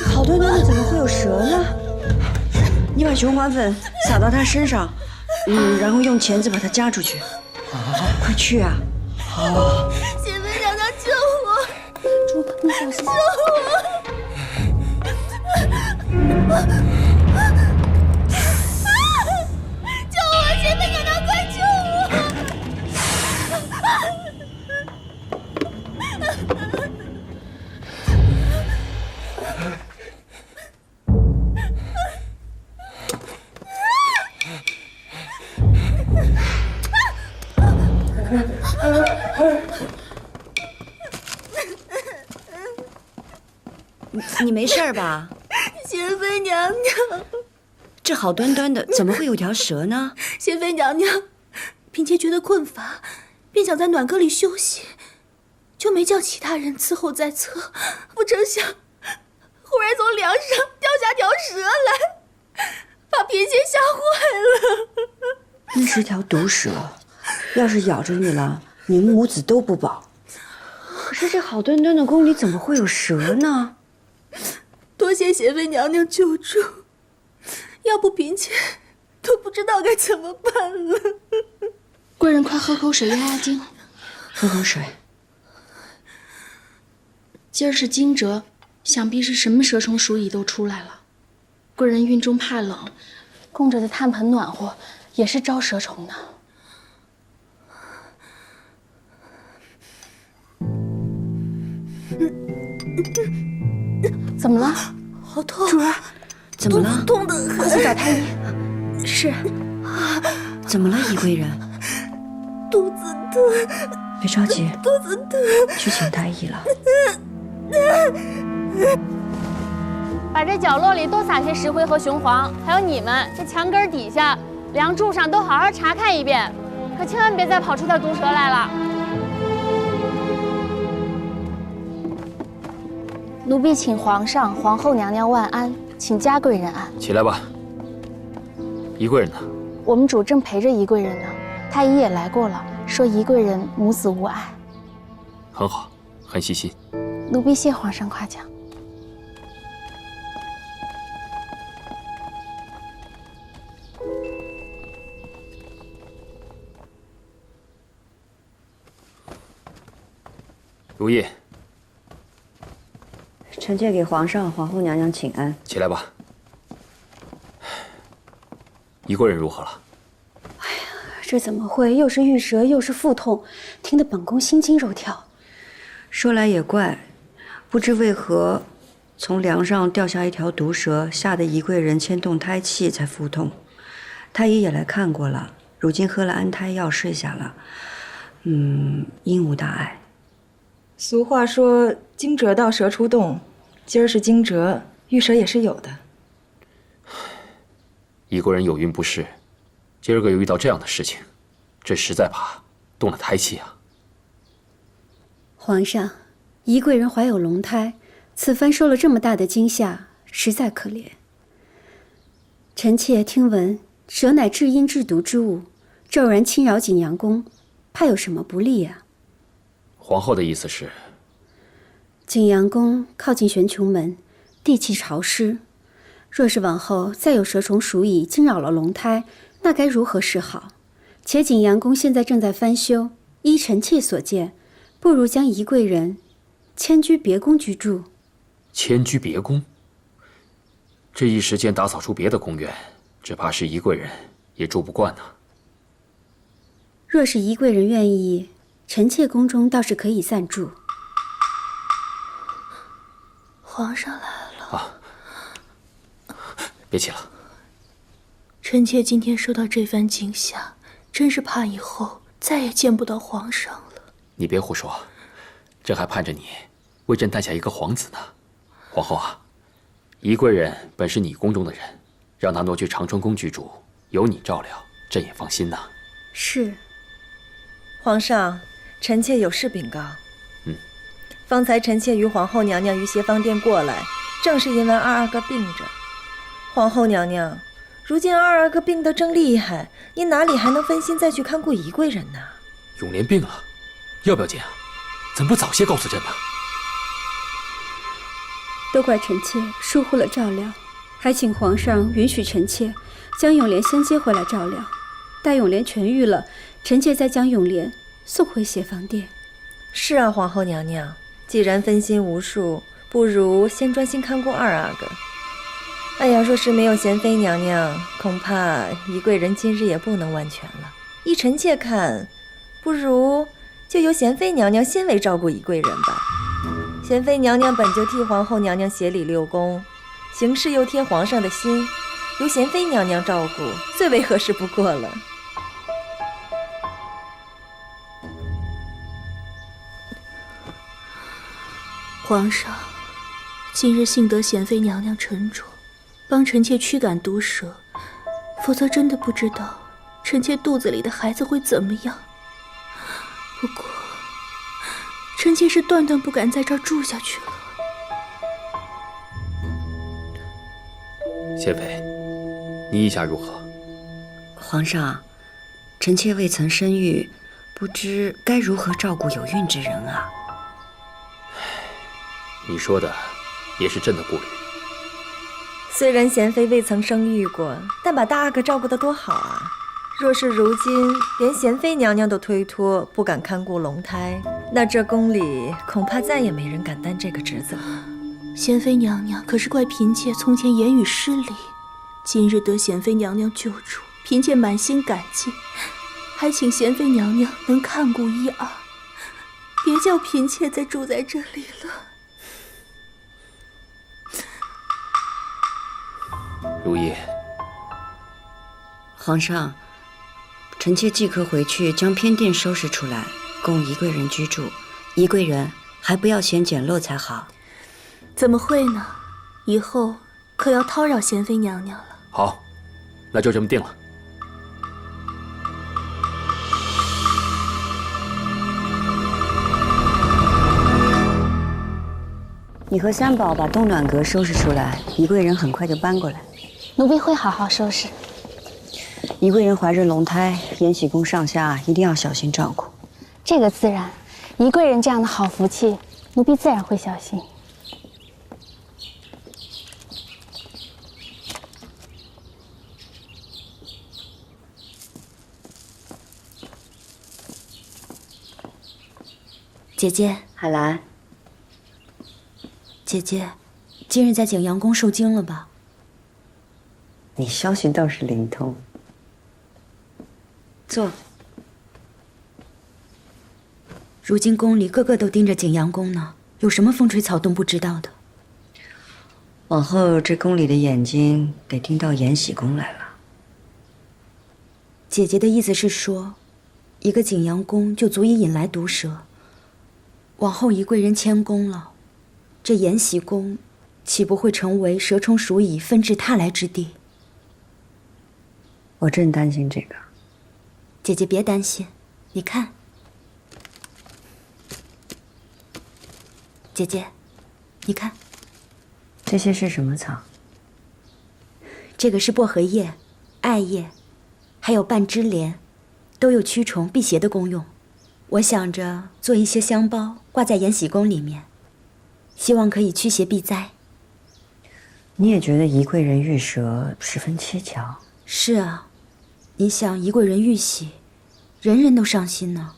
好端端的怎么会有蛇呢？你把雄黄粉撒到它身上，然后用钳子把它夹出去。快去啊！好。贤妃娘娘救我！主，你小心！救我！救我！贤妃娘娘，快救我！你没事吧？贤妃娘娘，这好端端的，怎么会有条蛇呢？贤妃娘娘，嫔妾觉得困乏，便想在暖阁里休息，就没叫其他人伺候在侧。不成想，忽然从梁上掉下条蛇来，把嫔妾吓坏了。那是条毒蛇，要是咬着你了，你们母子都不保。可是这好端端的宫里怎么会有蛇呢？多谢贤妃娘娘救助，要不嫔妾都不知道该怎么办了。贵人快喝口水压压惊。喝口水。今儿是惊蛰，想必是什么蛇虫鼠蚁都出来了。贵人孕中怕冷，供着的炭盆暖和，也是招蛇虫呢。怎么了？好痛！主儿，怎么了？痛得很。快去找太医。是。怎么了，宜贵人？肚子疼。别着急，肚子疼。去请太医了。把这角落里多撒些石灰和雄黄，还有你们这墙根底下、梁柱上都好好查看一遍，可千万别再跑出条毒蛇来了。奴婢请皇上、皇后娘娘万安，请嘉贵人安。起来吧。宜贵人呢？我们主正陪着宜贵人呢，太医也来过了，说宜贵人母子无碍。很好，很细心。奴婢谢皇上夸奖。如意，臣妾给皇上、皇后娘娘请安。起来吧。宜贵人如何了？这怎么会？又是遇蛇，又是腹痛，听得本宫心惊肉跳。说来也怪，不知为何，从梁上掉下一条毒蛇，吓得宜贵人牵动胎气才腹痛。太医也来看过了，如今喝了安胎药睡下了，应无大碍。俗话说惊蛰到蛇出洞，今儿是惊蛰，遇蛇也是有的。宜贵人有孕不适，今儿个又遇到这样的事情，这实在怕动了胎气啊。皇上，宜贵人怀有龙胎，此番受了这么大的惊吓，实在可怜。臣妾听闻蛇乃至阴至毒之物，骤然侵扰景阳宫，怕有什么不利啊？皇后的意思是，景阳宫靠近玄穹门，地气潮湿，若是往后再有蛇虫鼠蚁惊扰了龙胎，那该如何是好？且景阳宫现在正在翻修，依臣妾所见，不如将宜贵人迁居别宫居住。迁居别宫？这一时间打扫出别的宫院，只怕是宜贵人也住不惯呢。若是宜贵人愿意，臣妾宫中倒是可以暂住。皇上来了。啊，别起了。臣妾今天受到这番惊吓，真是怕以后再也见不到皇上了。你别胡说，朕还盼着你为朕诞下一个皇子呢。皇后啊，宜贵人本是你宫中的人，让他挪去长春宫居住，有你照料，朕也放心呐。是。皇上，臣妾有事禀告。方才臣妾与皇后娘娘于协芳殿过来，正是因为二阿哥病着。皇后娘娘，如今二阿哥病得正厉害，您哪里还能分心再去看顾宜贵人呢？永莲病了，要不要见啊？怎么不早些告诉朕呢？都怪臣妾疏忽了照料，还请皇上允许臣妾将永莲先接回来照料。待永莲痊愈了，臣妾再将永莲送回协芳殿。是啊，皇后娘娘，既然分心无术，不如先专心看顾二阿哥。哎呀，若是没有贤妃娘娘，恐怕宜贵人今日也不能完全了。依臣妾看，不如就由贤妃娘娘先为照顾宜贵人吧。贤妃娘娘本就替皇后娘娘协理六宫，行事又贴皇上的心，由贤妃娘娘照顾，最为合适不过了。皇上，今日幸得贤妃娘娘沉着，帮臣妾驱赶毒蛇，否则真的不知道臣妾肚子里的孩子会怎么样。不过，臣妾是断断不敢在这儿住下去了。贤妃，你意下如何？皇上，臣妾未曾生育，不知该如何照顾有孕之人啊。你说的也是朕的顾虑。虽然贤妃未曾生育过，但把大阿哥照顾得多好啊！若是如今连贤妃娘娘都推脱，不敢看顾龙胎，那这宫里恐怕再也没人敢担这个职子了。贤妃娘娘可是怪嫔妾从前言语失礼，今日得贤妃娘娘救助，嫔妾满心感激，还请贤妃娘娘能看顾一二，别叫嫔妾再住在这里了。如意，皇上，臣妾即刻回去将偏殿收拾出来，供宜贵人居住。宜贵人还不要嫌简陋才好。怎么会呢？以后可要叨扰贤妃娘娘了。好，那就这么定了。你和三宝把东暖阁收拾出来，宜贵人很快就搬过来。奴婢会好好收拾。宜贵人怀着龙胎，延禧宫上下一定要小心照顾。这个自然，宜贵人这样的好福气，奴婢自然会小心。姐姐，海兰，姐姐，今日在景阳宫受惊了吧？你消息倒是灵通。坐。如今宫里个个都盯着景阳宫呢，有什么风吹草动不知道的？往后这宫里的眼睛得盯到延禧宫来了。姐姐的意思是说，一个景阳宫就足以引来毒蛇。往后宜贵人迁宫了，这延禧宫岂不会成为蛇虫鼠蚁纷至沓来之地？我正担心这个。姐姐别担心，你看，姐姐，你看，这些是什么草？这个是薄荷叶、艾叶，还有半枝莲，都有驱虫辟邪的功用。我想着做一些香包挂在延禧宫里面，希望可以驱邪避灾。你也觉得宜贵人遇蛇十分蹊跷？是啊，你想宜贵人遇喜，人人都伤心呢，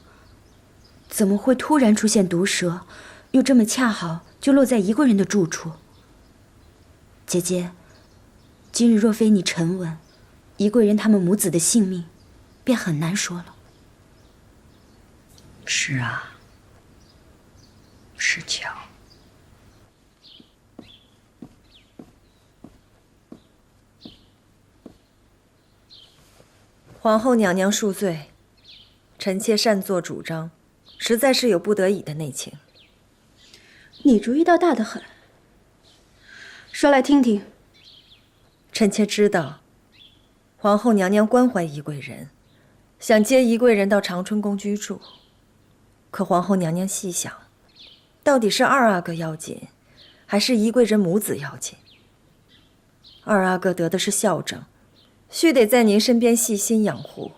怎么会突然出现毒蛇，又这么恰好就落在宜贵人的住处？姐姐，今日若非你沉稳，宜贵人他们母子的性命便很难说了。是啊，是巧。皇后娘娘恕罪，臣妾擅作主张，实在是有不得已的内情。你主意倒大得很，说来听听。臣妾知道，皇后娘娘关怀宜贵人，想接宜贵人到长春宫居住。可皇后娘娘细想，到底是二阿哥要紧，还是宜贵人母子要紧？二阿哥得的是孝正，须得在您身边细心养护。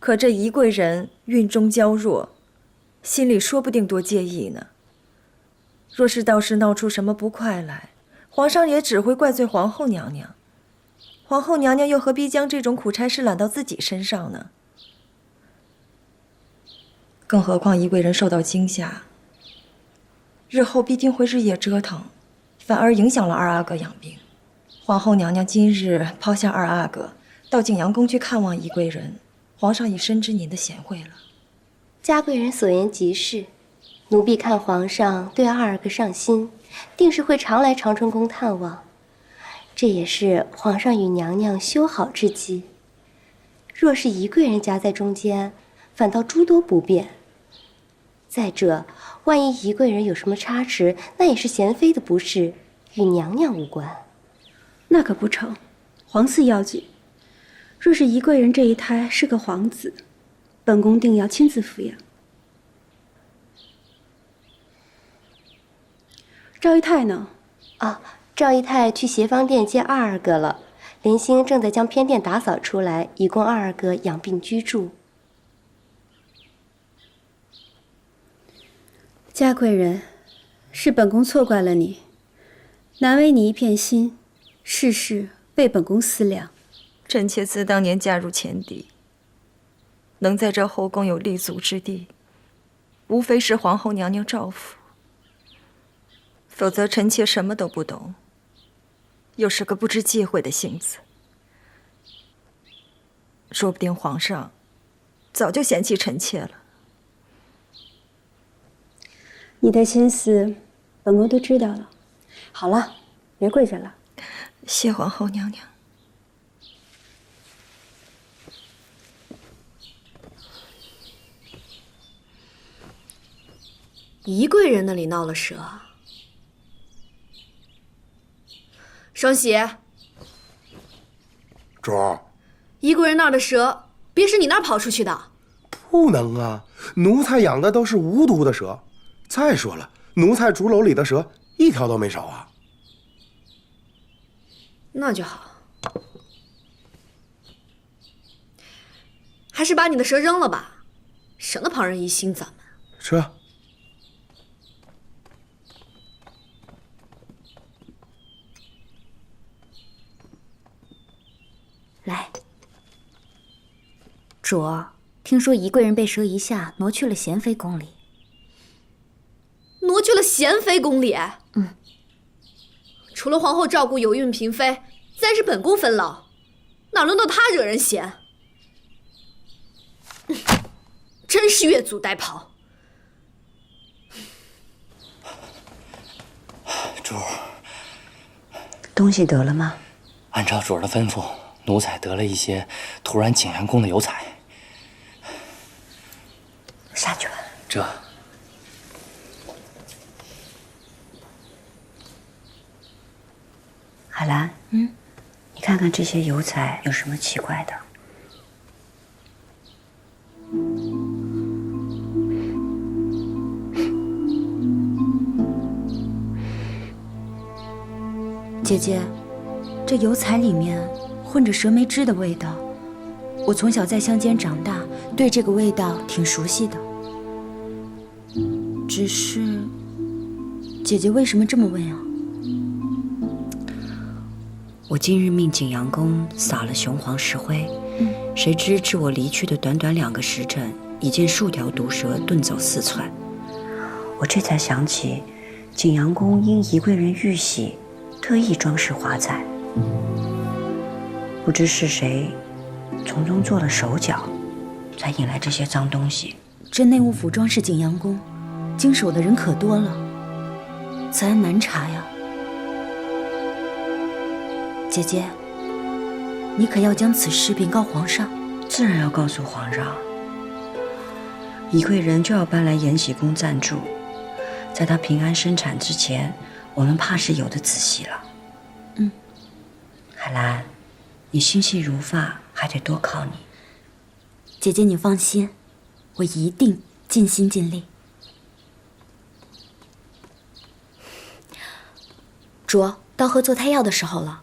可这宜贵人孕中娇弱，心里说不定多介意呢。若是到时闹出什么不快来，皇上也只会怪罪皇后娘娘。皇后娘娘又何必将这种苦差事揽到自己身上呢？更何况宜贵人受到惊吓，日后必定会日夜折腾，反而影响了二阿哥养病。皇后娘娘今日抛下二阿哥，到景阳宫去看望宜贵人，皇上已深知您的贤惠了。嘉贵人所言极是，奴婢看皇上对二阿哥上心，定是会常来长春宫探望。这也是皇上与娘娘修好之机。若是宜贵人夹在中间，反倒诸多不便。再者，万一宜贵人有什么差池，那也是贤妃的不是，与娘娘无关。那可不成，皇嗣要紧。若是宜贵人这一胎是个皇子，本宫定要亲自抚养。赵姨太呢？啊，赵姨太去协芳殿接二阿哥了。林星正在将偏殿打扫出来，以供二阿哥养病居住。嘉贵人，是本宫错怪了你，难为你一片心，事事为本宫思量。臣妾自当年嫁入前邸，能在这后宫有立足之地，无非是皇后娘娘照拂。否则臣妾什么都不懂，又是个不知忌讳的性子。说不定皇上早就嫌弃臣妾了。你的心思，本宫都知道了。好了，别跪着了。谢皇后娘娘。宜贵人那里闹了蛇。双喜，主儿，宜贵人那儿的蛇，别是你那儿跑出去的？不能啊，奴才养的都是无毒的蛇。再说了，奴才竹篓里的蛇一条都没少啊。那就好，还是把你的蛇扔了吧，省得旁人疑心咱们。是。来，主儿，听说宜贵人被蛇一下挪去了贤妃宫里。挪去了贤妃宫里？除了皇后照顾有孕嫔妃，自然是本宫分劳，哪轮到她惹人嫌？真是越俎代庖。主儿，东西得了吗？按照主儿的吩咐，奴才得了一些突然景阳宫的油彩。下去吧。这。海兰，你看看这些油彩有什么奇怪的？姐姐，这油彩里面混着蛇莓汁的味道，我从小在乡间长大，对这个味道挺熟悉的。只是，姐姐为什么这么问啊？我今日命景阳宫撒了雄黄石灰，谁知至我离去的短短2个时辰，已见数条毒蛇遁走4窜。我这才想起，景阳宫因宜贵人玉玺，特意装饰华彩。不知是谁从中做了手脚，才引来这些脏东西。这内务府装饰景阳宫，经手的人可多了，此案难查呀。姐姐，你可要将此事禀告皇上？自然要告诉皇上。宜贵人就要搬来延禧宫暂住，在她平安生产之前，我们怕是有的仔细了。海兰，你心细如发，还得多靠你。姐姐你放心，我一定尽心尽力。卓，到喝做胎药的时候了。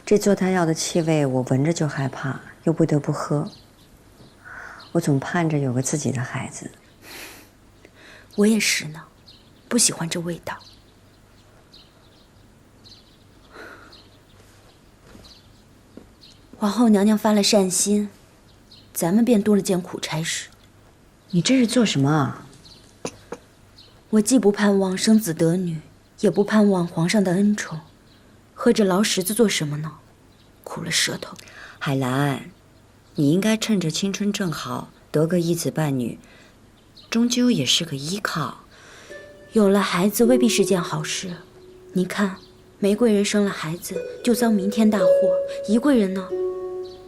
这做胎药的气味，我闻着就害怕，又不得不喝。我总盼着有个自己的孩子。我也是呢，不喜欢这味道。皇后娘娘发了善心，咱们便多了件苦差事。你这是做什么啊？我既不盼望生子得女，也不盼望皇上的恩宠，喝着劳什子做什么呢？苦了舌头。海兰，你应该趁着青春正好，得个一子半女，终究也是个依靠。有了孩子未必是件好事。你看，玫瑰人生了孩子就遭弥天大祸，宜贵人呢，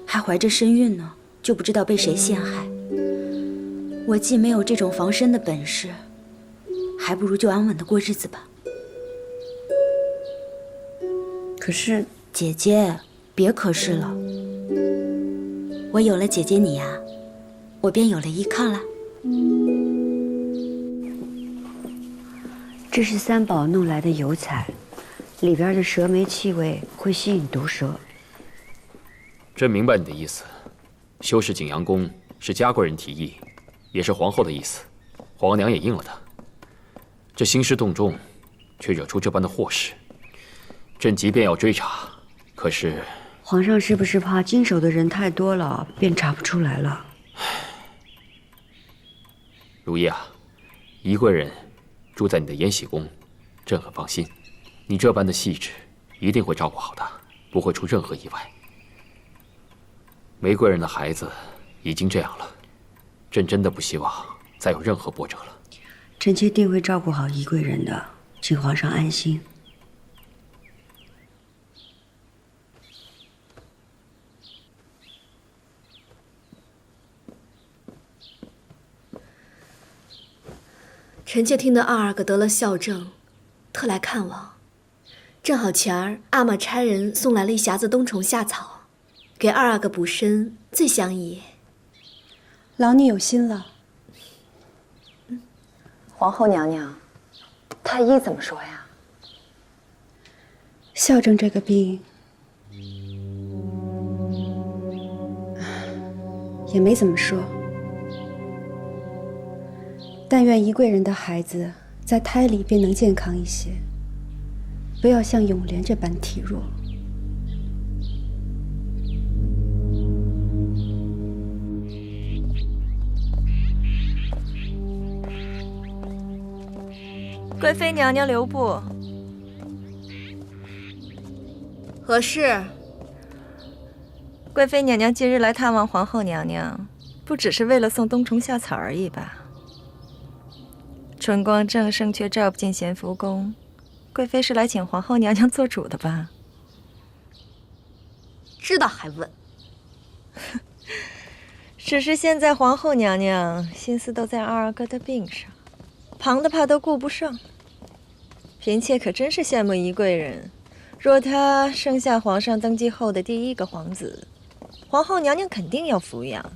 还怀着身孕呢，就不知道被谁陷害。我既没有这种防身的本事，还不如就安稳的过日子吧。可是姐姐，别可是了。我有了姐姐你呀，我便有了依靠了。这是三宝弄来的油彩，里边的蛇莓气味会吸引毒蛇。朕明白你的意思，修饰景阳宫是嘉贵人提议，也是皇后的意思，皇额娘也应了他。这兴师动众，却惹出这般的祸事，朕即便要追查，可是皇上是不是怕经手的人太多了，便查不出来了？如意啊，宜贵人住在你的延禧宫，朕很放心。你这般的细致，一定会照顾好她，不会出任何意外。玫瑰人的孩子已经这样了，朕真的不希望再有任何波折了。臣妾定会照顾好宜贵人的，请皇上安心。臣妾听得二阿哥得了校正，特来看望。正好前儿阿玛差人送来了一匣子冬虫夏草，给二阿哥补身最相宜。劳你有心了。皇后娘娘，太医怎么说呀？校正这个病，也没怎么说。但愿宜贵人的孩子在胎里便能健康一些，不要像永莲这般体弱。贵妃娘娘留步。何事？贵妃娘娘今日来探望皇后娘娘，不只是为了送冬虫夏草而已吧？春光正盛却召不进咸福宫，贵妃是来请皇后娘娘做主的吧？知道还问？只是现在皇后娘娘心思都在二阿哥的病上，旁的怕都顾不上。嫔妾可真是羡慕宜贵人，若她生下皇上登基后的第一个皇子，皇后娘娘肯定要抚养，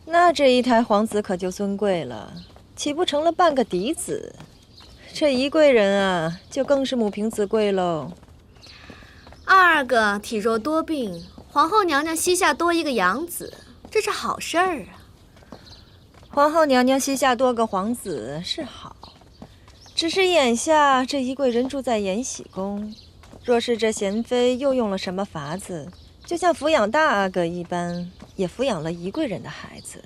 那这一胎皇子可就尊贵了，岂不成了半个嫡子？这宜贵人啊，就更是母凭子贵喽。二阿哥体弱多病，皇后娘娘膝下多一个养子，这是好事儿啊。皇后娘娘膝下多个皇子是好，只是眼下这宜贵人住在延禧宫，若是这贤妃又用了什么法子，就像抚养大阿哥一般，也抚养了宜贵人的孩子，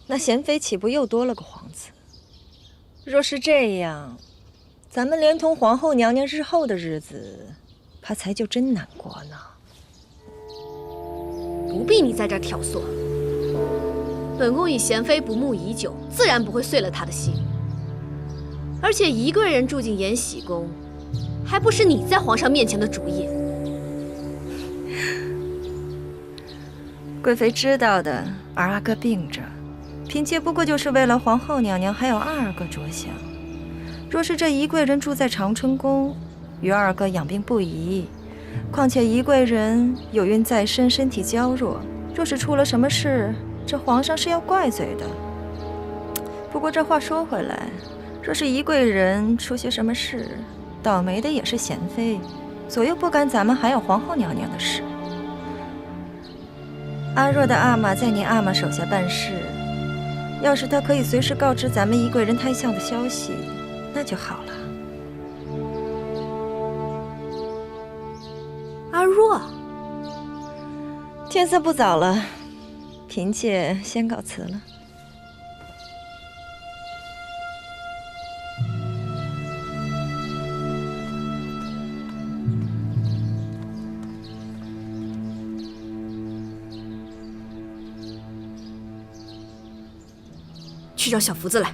那贤妃岂不又多了个皇子？若是这样，咱们连同皇后娘娘日后的日子，怕才就真难过呢。不必你在这儿挑唆，本宫与贤妃不睦已久，自然不会碎了她的心。而且宜贵人住进延禧宫，还不是你在皇上面前的主意。贵妃知道的，二阿哥病着，嫔妾不过就是为了皇后娘娘还有二阿哥着想。若是这宜贵人住在长春宫，与二阿哥养病不宜，况且宜贵人有孕在身，身体娇弱，若是出了什么事，这皇上是要怪罪的。不过这话说回来，若是宜贵人出些什么事，倒霉的也是贤妃，左右不干咱们还有皇后娘娘的事。阿若的阿玛在你阿玛手下办事，要是他可以随时告知咱们仪贵人胎相的消息，那就好了。阿若，天色不早了，嫔妾先告辞了。去找小福子来。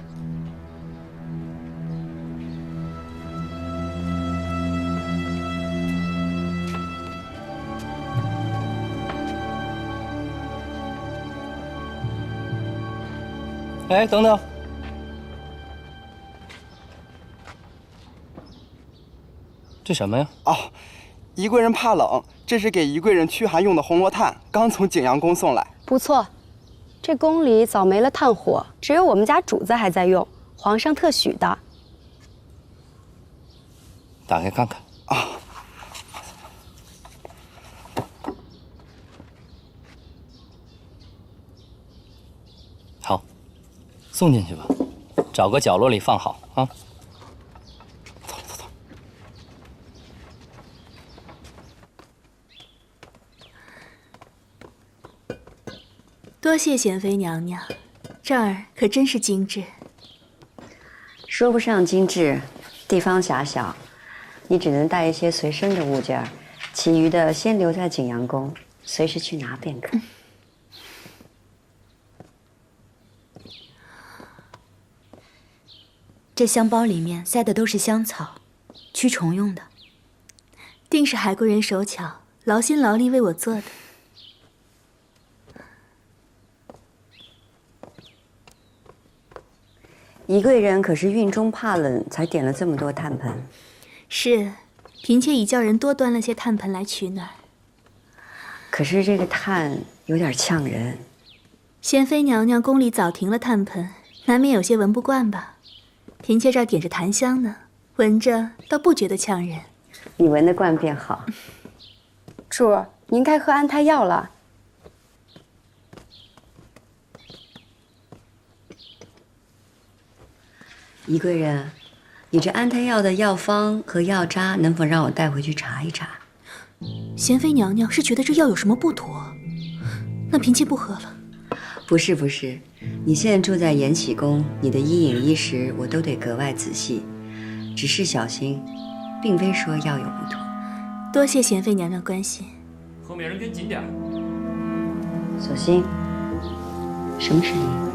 哎，等等，这什么呀？哦，仪贵人怕冷，这是给仪贵人驱寒用的红罗炭，刚从景阳宫送来。不错，这宫里早没了炭火，只有我们家主子还在用，皇上特许的。打开看看。啊。好，送进去吧，找个角落里放好啊。多谢贤妃娘娘，这儿可真是精致。说不上精致，地方狭小，你只能带一些随身的物件，其余的先留在景阳宫，随时去拿便可。这香包里面塞的都是香草，驱虫用的。定是海贵人手巧，劳心劳力为我做的。仪贵人可是孕中怕冷，才点了这么多炭盆。是，嫔妾已叫人多端了些炭盆来取暖。可是这个炭有点呛人。贤妃娘娘宫里早停了炭盆，难免有些闻不惯吧？嫔妾这儿点着檀香呢，闻着倒不觉得呛人。你闻得惯便好。主儿，您该喝安胎药了。仪贵人，你这安胎药的药方和药渣能否让我带回去查一查？贤妃娘娘是觉得这药有什么不妥？那嫔妾不喝了。不是不是，你现在住在延禧宫，你的衣饮衣食我都得格外仔细，只是小心，并非说药有不妥。多谢贤妃娘娘关心。后面人跟紧点。索性，什么声音？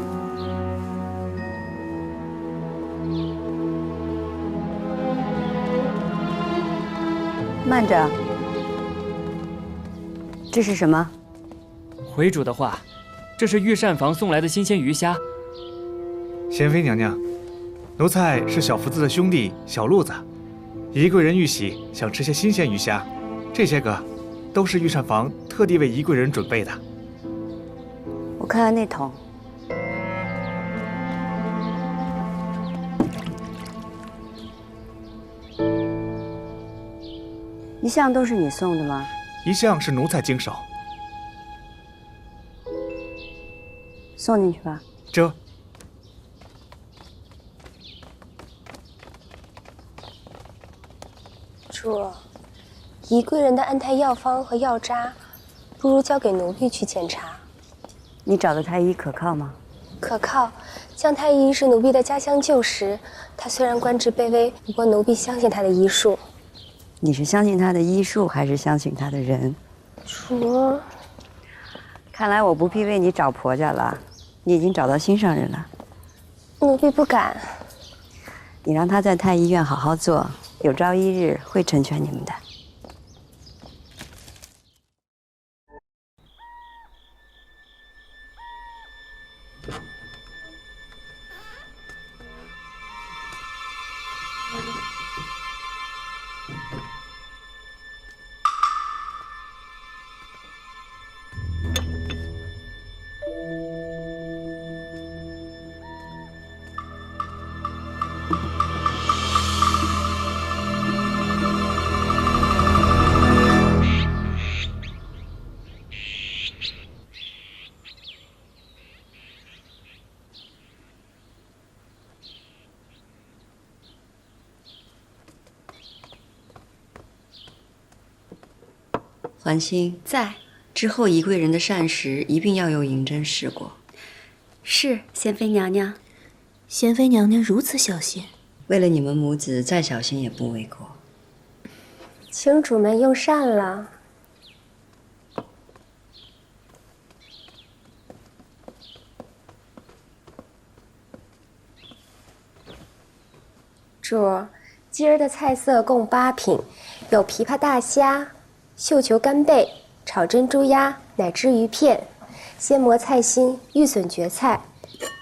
慢着，这是什么？回主的话，这是御膳房送来的新鲜鱼虾。贤妃娘娘，奴才是小福子的兄弟小路子，仪贵人玉玺想吃些新鲜鱼虾，这些个都是御膳房特地为仪贵人准备的。我看看那桶。一向都是你送的吗？一向是奴才经手。送进去吧。这。主，仪贵人的安胎药方和药渣，不如交给奴婢去检查。你找的太医可靠吗？可靠。姜太医是奴婢的家乡旧识，他虽然官职卑微，不过奴婢相信他的医术。你是相信他的医术，还是相信他的人？主，看来我不必为你找婆家了，你已经找到心上人了。奴婢不敢。你让他在太医院好好做，有朝一日会成全你们的。环心在。之后宜贵人的膳食一并要由嬴政试过。是，贤妃娘娘。贤妃娘娘如此小心，为了你们母子，再小心也不为过。请主们用膳了。主，今儿的菜色共8品，有琵琶大虾、绣球干贝、炒珍珠鸭、奶汁鱼片、鲜蘑菜心、玉笋蕨菜、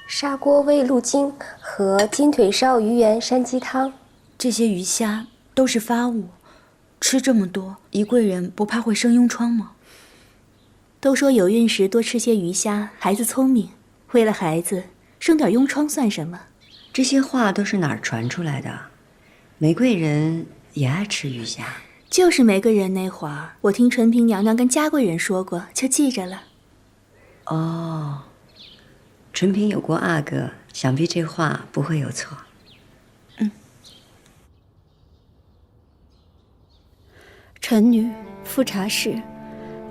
砂锅煨鹿筋和金腿烧鱼圆山鸡汤。这些鱼虾都是发物，吃这么多，宜贵人不怕会生痈疮吗？都说有孕时多吃些鱼虾，孩子聪明。为了孩子，生点痈疮算什么？这些话都是哪儿传出来的？玫瑰人也爱吃鱼虾。就是玫瑰人那会儿，我听纯平娘娘跟嘉贵人说过，就记着了。哦，纯平有过阿哥，想必这话不会有错。臣女富察氏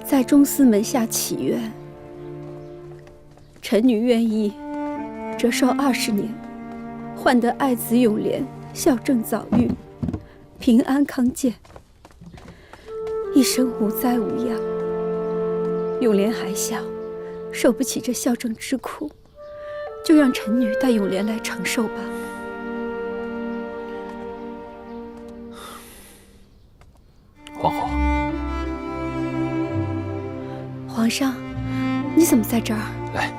在中司门下祈愿，臣女愿意折寿20年，换得爱子永莲孝正早育，平安康健，一生无灾无恙。永莲还小，受不起这孝正之苦，就让臣女带永莲来承受吧。皇后，皇上，你怎么在这儿？来，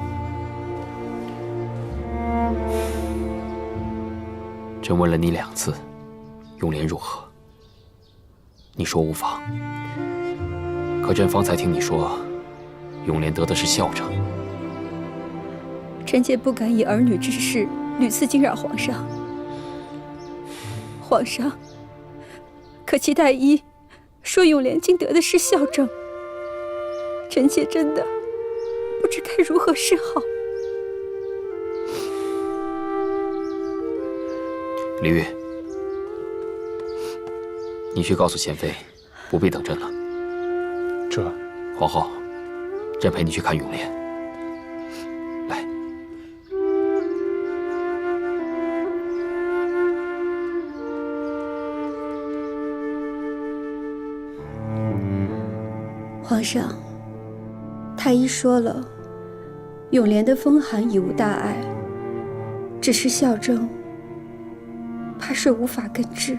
朕问了你2次，永莲如何？你说无妨。可朕方才听你说，永莲得的是孝正。臣妾不敢以儿女之事屡次惊扰皇上。皇上，可期太医说永莲竟得的是孝正，臣妾真的不知该如何是好。李煜，你去告诉贤妃，不必等朕了。这，皇后，朕陪你去看永莲。来。皇上，太医说了，永莲的风寒已无大碍，只是孝正怕是无法根治。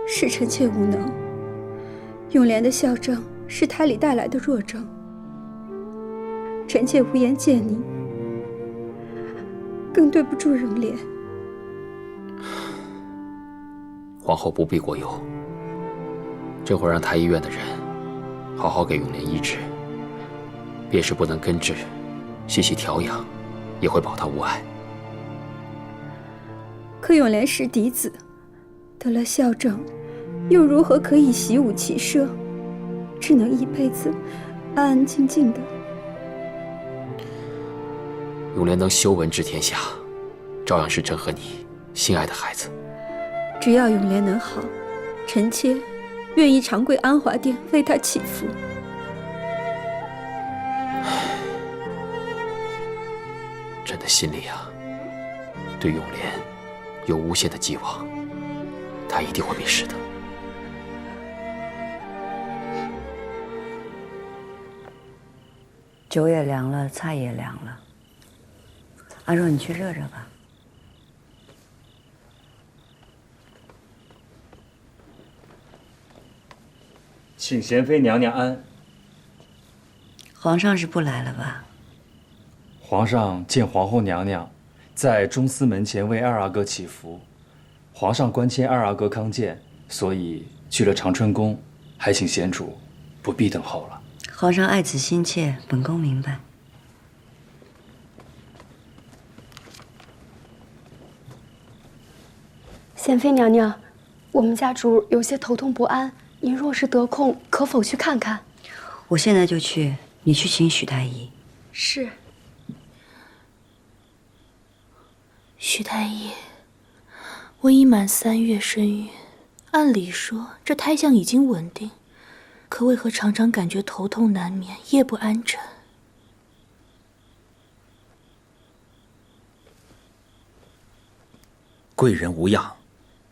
是臣妾无能，永莲的孝正是胎里带来的弱症，臣妾无颜见你，更对不住永莲。皇后不必过忧，朕会让太医院的人好好给永莲医治，便是不能根治，细细调养，也会保她无碍。可永莲是嫡子，得了孝正，又如何可以习武骑射？只能一辈子安安静静的。永莲能修文治天下，照样是朕和你心爱的孩子。只要永莲能好，臣妾愿意长跪安华殿为他祈福。朕的心里啊，对永莲有无限的寄望，她一定会没事的。酒也凉了，菜也凉了。阿若，你去热热吧。请贤妃娘娘安。皇上是不来了吧？皇上见皇后娘娘在中司门前为二阿哥祈福，皇上关切二阿哥康健，所以去了长春宫，还请贤主不必等候了。皇上爱子心切，本宫明白。贤妃娘娘，我们家主有些头痛不安，您若是得空，可否去看看？我现在就去，你去请许太医。是。许太医，我已满3月身孕按理说这胎相已经稳定，可为何常常感觉头痛难眠，夜不安枕？贵人无恙，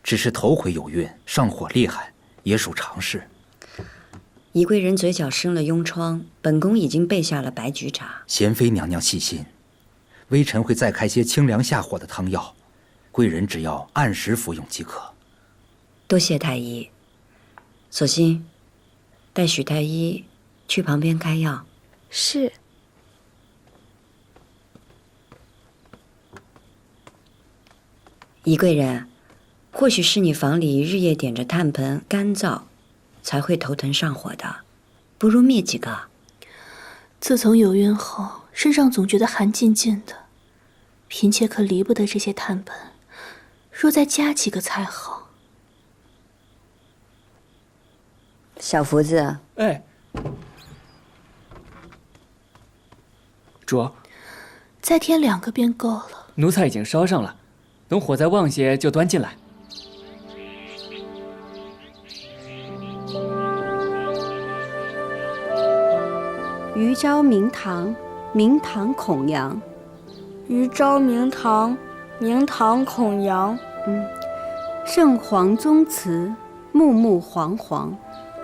只是头回有孕，上火厉害，也属常事。宜贵人嘴角生了痈疮，本宫已经备下了白菊茶。贤妃娘娘细心，微臣会再开些清凉下火的汤药，贵人只要按时服用即可。多谢太医。索性，带许太医去旁边开药。是。宜贵人，或许是你房里日夜点着炭盆，干燥，才会头疼上火的，不如灭几个。自从有孕后，身上总觉得寒沁沁的，嫔妾可离不得这些炭盆，若再加几个才好。小福子，哎，主，再添2个便够了。奴才已经烧上了，等火再旺些就端进来。余昭明堂，明堂孔阳。余昭明堂，明堂孔阳。圣皇宗祠，木木煌煌。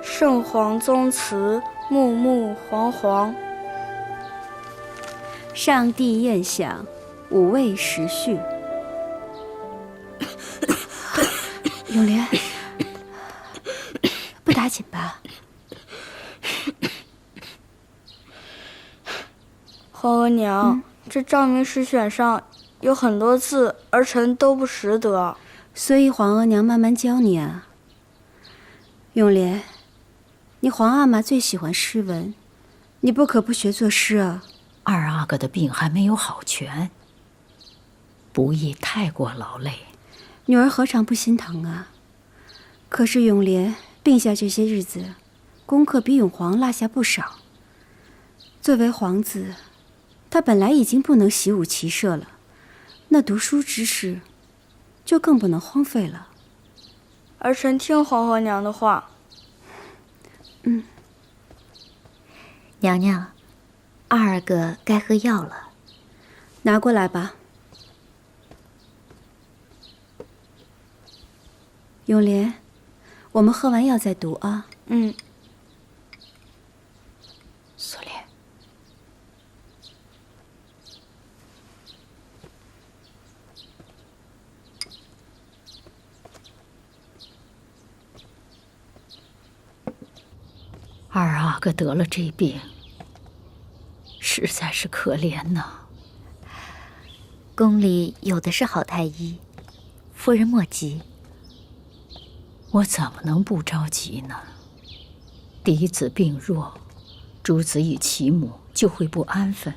圣皇宗祠，木木煌煌。上帝宴享，五味时序。永莲，不打紧吧？皇额娘，这诏明诗选上有很多字，儿臣都不识得，所以皇额娘慢慢教你啊。永莲，你皇阿玛最喜欢诗文，你不可不学作诗啊。二阿哥的病还没有好全，不宜太过劳累。女儿何尝不心疼啊？可是永莲病下这些日子，功课比永皇落下不少。作为皇子，他本来已经不能习武骑射了，那读书之事就更不能荒废了。儿臣听皇额娘的话。娘娘，二阿哥该喝药了，拿过来吧。永莲，我们喝完药再读啊。苏莲，二阿哥得了这病，实在是可怜呐。宫里有的是好太医，夫人莫急。我怎么能不着急呢？嫡子病弱，诸子与其母就会不安分，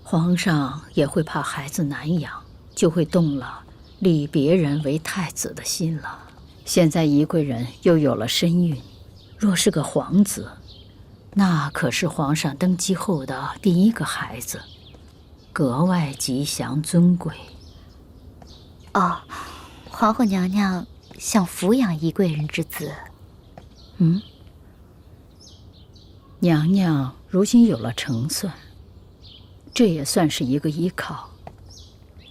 皇上也会怕孩子难养，就会动了立别人为太子的心了。现在宜贵人又有了身孕，若是个皇子，那可是皇上登基后的第1个孩子，格外吉祥尊贵。哦，皇后娘娘想抚养宜贵人之子。娘娘如今有了成算，这也算是一个依靠。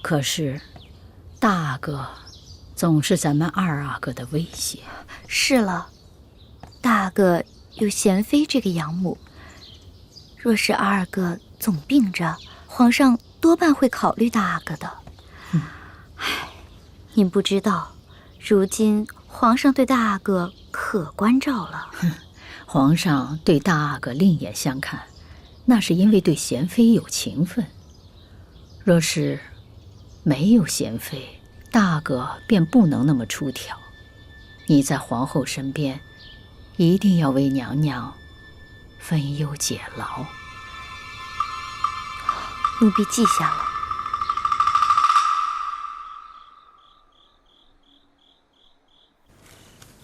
可是大阿哥总是咱们二阿哥的威胁。是了，大阿哥有贤妃这个养母，若是二阿哥总病着，皇上多半会考虑大阿哥的。您不知道，如今皇上对大阿哥可关照了。皇上对大阿哥另眼相看，那是因为对贤妃有情分。若是没有贤妃，大阿哥便不能那么出挑。你在皇后身边，一定要为娘娘分忧解劳。奴婢记下了。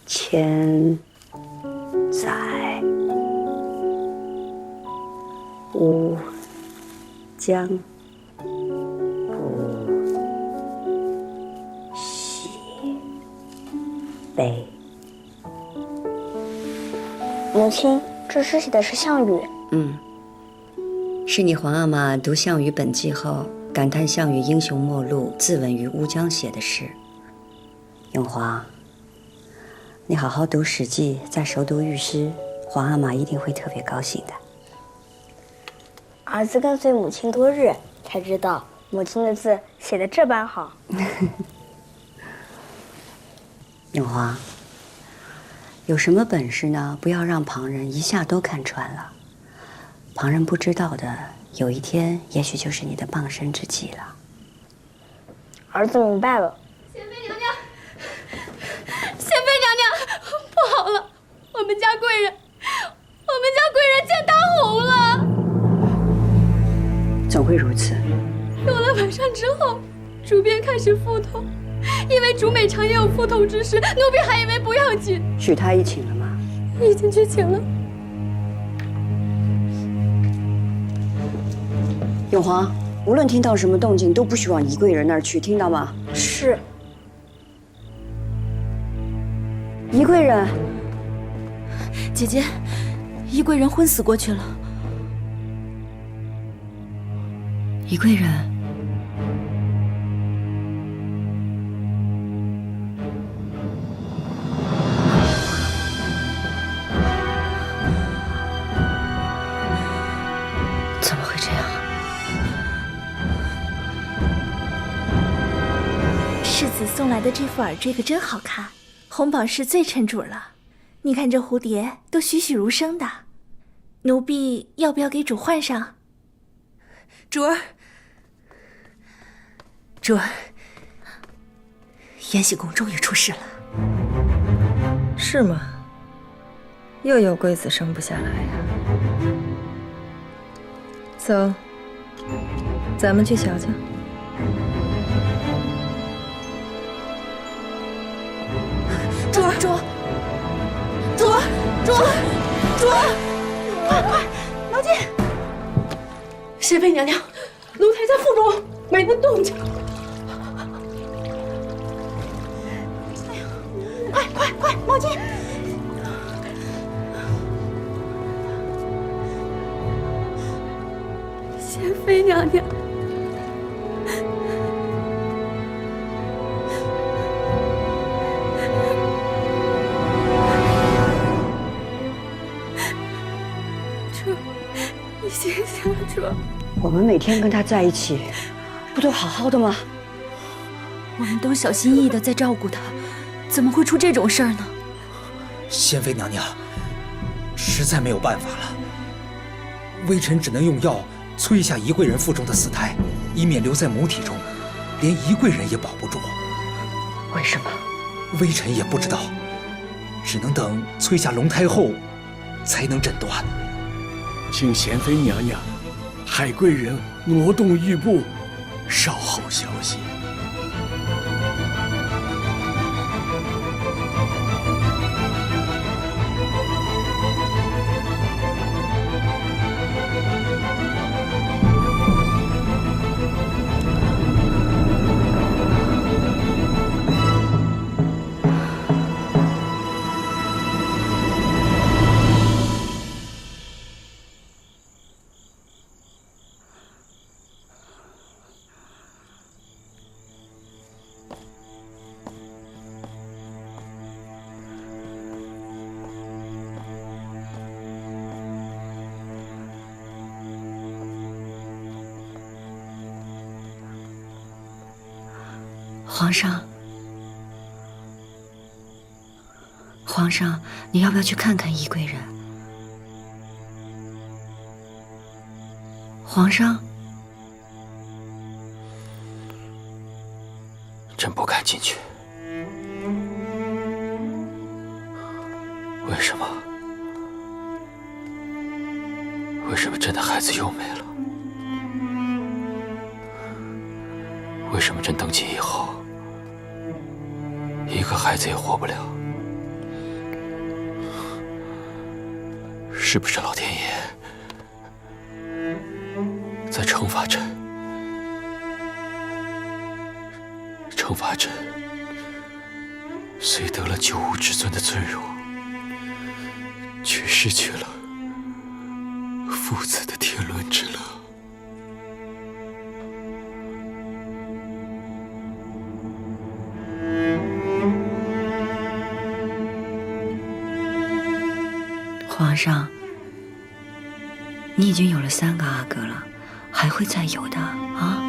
千载吾将不息。悲。母亲，这诗写的是项羽。是你皇阿玛读项羽本纪后，感叹项羽英雄末路，自刎于乌江写的诗。永华，你好好读《史记》，再熟读御诗，皇阿玛一定会特别高兴的。儿子跟随母亲多日，才知道母亲的字写得这般好。永华，有什么本事呢？不要让旁人一下都看穿了。旁人不知道的，有一天也许就是你的傍身之计了。儿子明白了。贤妃娘娘，贤妃娘娘，不好了，我们家贵人见大红了。怎会如此？有了晚上之后，主便开始腹痛，因为主每常也有腹痛之时，奴婢还以为不要紧。许太医请了吗？已经去请了。永华，无论听到什么动静，都不许往宜贵人那儿去，听到吗？是。宜贵人，姐姐，宜贵人昏死过去了。宜贵人，怎么会这样？世子送来的这副耳坠可真好看，红宝石最称主了。你看这蝴蝶都栩栩如生的，奴婢要不要给主换上？主儿，延禧宫终于出事了。是吗？又有贵子生不下来呀。走，咱们去瞧瞧。主儿，快，毛巾！贤妃娘娘，奴才在腹中没能动静。快，毛巾！贤妃娘娘，你醒醒，主。我们每天跟他在一起，不都好好的吗？我们都小心翼翼的在照顾他，怎么会出这种事儿呢？贤妃娘娘，实在没有办法了，微臣只能用药催下宜贵人腹中的死胎，以免留在母体中，连宜贵人也保不住。为什么？微臣也不知道，只能等催下龙胎后，才能诊断。请贤妃娘娘，海贵人挪动玉步，稍后消息。皇上，你要不要去看看宜贵人？皇上，朕不敢进去。为什么？为什么朕的孩子又没了？为什么朕登基以后，一个孩子也活不了？是不是老天爷在惩罚朕？惩罚朕虽得了九五之尊的尊荣，却失去了父子的天伦之乐。皇上，你已经有了3个阿哥了，还会再有的啊！